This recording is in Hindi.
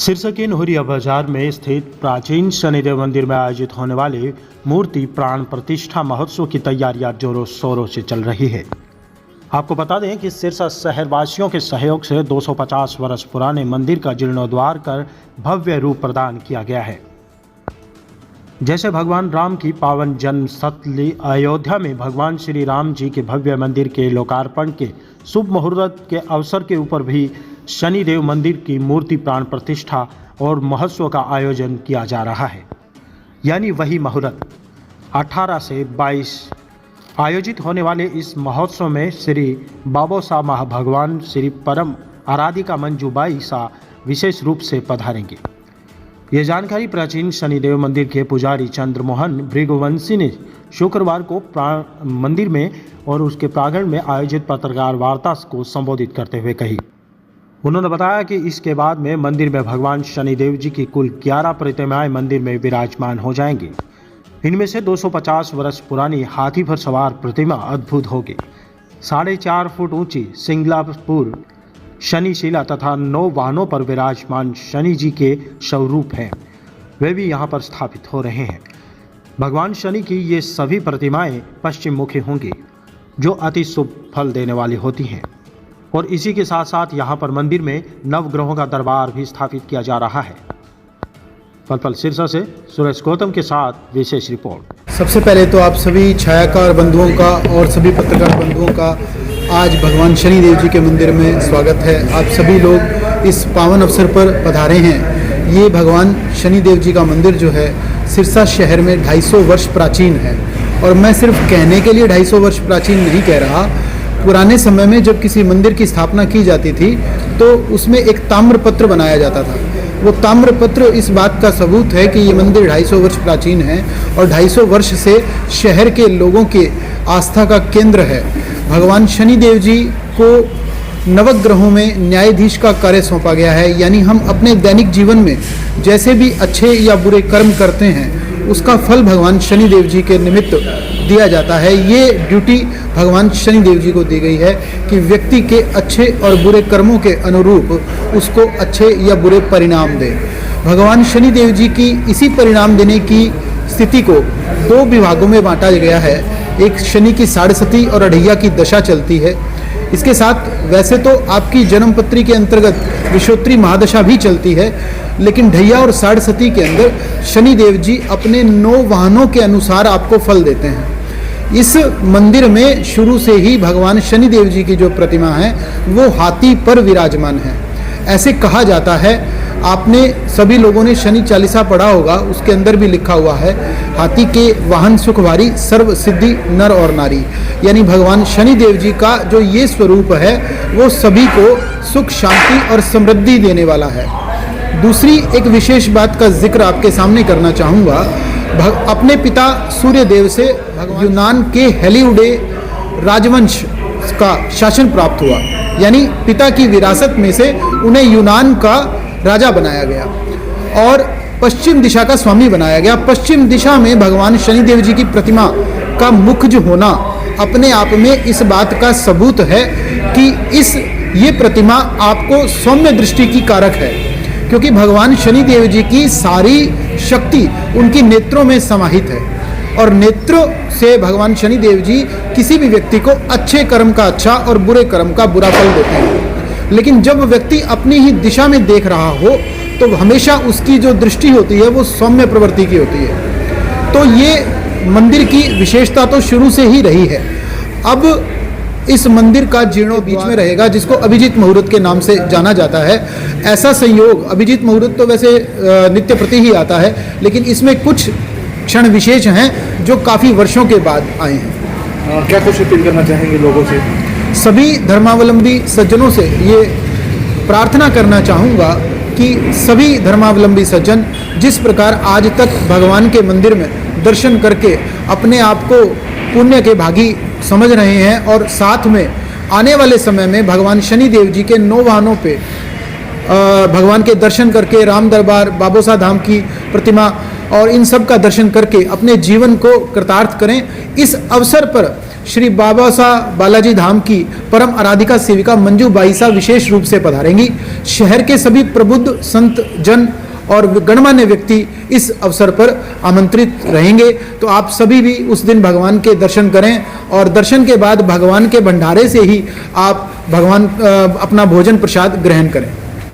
सिरसा के नोहरिया बाजार में स्थित प्राचीन शनिदेव मंदिर में आयोजित होने वाले मूर्ति प्राण प्रतिष्ठा महोत्सव की तैयारियां जोरों शोरों से चल रही है। आपको बता दें कि सिरसा शहरवासियों के सहयोग से 250 वर्ष पुराने मंदिर का जीर्णोद्धार कर भव्य रूप प्रदान किया गया है। जैसे भगवान राम की पावन जन्मस्थली अयोध्या में भगवान श्री राम जी के भव्य मंदिर के लोकार्पण के शुभ मुहूर्त के अवसर के ऊपर भी शनिदेव मंदिर की मूर्ति प्राण प्रतिष्ठा और महोत्सव का आयोजन किया जा रहा है। यानी वही मुहूर्त 18 से 22 आयोजित होने वाले इस महोत्सव में श्री बाबोसा महाभगवान श्री परम आराधिका मंजूबाई सा विशेष रूप से पधारेंगे। ये जानकारी प्राचीन शनिदेव मंदिर के पुजारी चंद्रमोहन भृगुवंशी ने शुक्रवार को मंदिर में और उसके प्रांगण में आयोजित पत्रकार वार्ता को संबोधित करते हुए कही। उन्होंने बताया कि इसके बाद में मंदिर में भगवान शनिदेव जी की कुल 11 प्रतिमाएं मंदिर में विराजमान हो जाएंगी। इनमें से 250 वर्ष पुरानी हाथी पर सवार प्रतिमा अद्भुत होगी। 4.5 फुट ऊंची सिंगलापुर शनिशिला तथा 9 वाहनों पर विराजमान शनि जी के स्वरूप हैं, वे भी यहाँ पर स्थापित हो रहे हैं। भगवान शनि की ये सभी प्रतिमाएं पश्चिम मुखी होंगी, जो अति शुभ फल देने वाली होती हैं। और इसी के साथ साथ यहाँ पर मंदिर में नवग्रहों का दरबार भी स्थापित किया जा रहा है। पल सिरसा से सुरेश गौतम के साथ विशेष रिपोर्ट। सबसे पहले तो आप सभी छायाकार बंधुओं का और सभी पत्रकार बंधुओं का आज भगवान शनिदेव जी के मंदिर में स्वागत है। आप सभी लोग इस पावन अवसर पर पधारे हैं। ये भगवान शनिदेव जी का मंदिर जो है सिरसा शहर में 250 वर्ष प्राचीन है। और मैं सिर्फ कहने के लिए 250 वर्ष प्राचीन नहीं कह रहा। पुराने समय में जब किसी मंदिर की स्थापना की जाती थी तो उसमें एक ताम्रपत्र बनाया जाता था। वो ताम्रपत्र इस बात का सबूत है कि ये मंदिर 250 वर्ष प्राचीन है और 250 वर्ष से शहर के लोगों के आस्था का केंद्र है। भगवान शनिदेव जी को नवग्रहों में न्यायाधीश का कार्य सौंपा गया है। यानी हम अपने दैनिक जीवन में जैसे भी अच्छे या बुरे कर्म करते हैं उसका फल भगवान शनिदेव जी के निमित्त दिया जाता है। ये ड्यूटी भगवान शनिदेव जी को दी गई है कि व्यक्ति के अच्छे और बुरे कर्मों के अनुरूप उसको अच्छे या बुरे परिणाम दे। भगवान शनिदेव जी की इसी परिणाम देने की स्थिति को 2 विभागों में बांटा गया है। एक शनि की साढ़सती और अढ़ैया की दशा चलती है। इसके साथ वैसे तो आपकी जन्मपत्री के अंतर्गत विषोत्री महादशा भी चलती है, लेकिन ढैया और साढ़सती के अंदर शनिदेव जी अपने 9 वाहनों के अनुसार आपको फल देते हैं। इस मंदिर में शुरू से ही भगवान शनिदेव जी की जो प्रतिमा है वो हाथी पर विराजमान है। ऐसे कहा जाता है, आपने सभी लोगों ने शनि चालीसा पढ़ा होगा, उसके अंदर भी लिखा हुआ है, हाथी के वाहन सुखवारी सर्व सिद्धि नर और नारी। यानी भगवान शनिदेव जी का जो ये स्वरूप है वो सभी को सुख शांति और समृद्धि देने वाला है। दूसरी एक विशेष बात का जिक्र आपके सामने करना चाहूँगा। अपने पिता सूर्यदेव से यूनान के हेलिउडे राजवंश का शासन प्राप्त हुआ। यानी पिता की विरासत में से उन्हें यूनान का राजा बनाया गया और पश्चिम दिशा का स्वामी बनाया गया। पश्चिम दिशा में भगवान शनिदेव जी की प्रतिमा का मुख्य होना अपने आप में इस बात का सबूत है कि ये प्रतिमा आपको सौम्य दृष्टि की कारक है, क्योंकि भगवान शनिदेव जी की सारी शक्ति उनकी नेत्रों में समाहित है और नेत्रों से भगवान शनिदेव जी किसी भी व्यक्ति को अच्छे कर्म का अच्छा और बुरे कर्म का बुरा फल देते हैं। लेकिन जब व्यक्ति अपनी ही दिशा में देख रहा हो तो हमेशा उसकी जो दृष्टि होती है वो सौम्य प्रवृत्ति की होती है। तो ये मंदिर की विशेषता तो शुरू से ही रही है। अब इस मंदिर का जीर्णोद्धार बीच में रहेगा, जिसको अभिजीत मुहूर्त के नाम से जाना जाता है। ऐसा संयोग, अभिजीत मुहूर्त तो वैसे नित्य प्रति ही आता है, लेकिन इसमें कुछ क्षण विशेष हैं जो काफ़ी वर्षों के बाद आए हैं। क्या कुछ अपील करना चाहेंगे लोगों से? सभी धर्मावलंबी सज्जनों से ये प्रार्थना करना चाहूँगा कि सभी धर्मावलंबी सज्जन जिस प्रकार आज तक भगवान के मंदिर में दर्शन करके अपने आप को पुण्य के भागी समझ रहे हैं और साथ में आने वाले समय में भगवान शनिदेव जी के 9 वाहनों पे भगवान के दर्शन करके राम दरबार बाबोसा धाम की प्रतिमा और इन सब का दर्शन करके अपने जीवन को कृतार्थ करें। इस अवसर पर श्री बाबा साहब बालाजी धाम की परम आराधिका सेविका मंजू बाई साहब विशेष रूप से पधारेंगी। शहर के सभी प्रबुद्ध संत जन और गणमान्य व्यक्ति इस अवसर पर आमंत्रित रहेंगे। तो आप सभी भी उस दिन भगवान के दर्शन करें और दर्शन के बाद भगवान के भंडारे से ही आप भगवान अपना भोजन प्रसाद ग्रहण करें।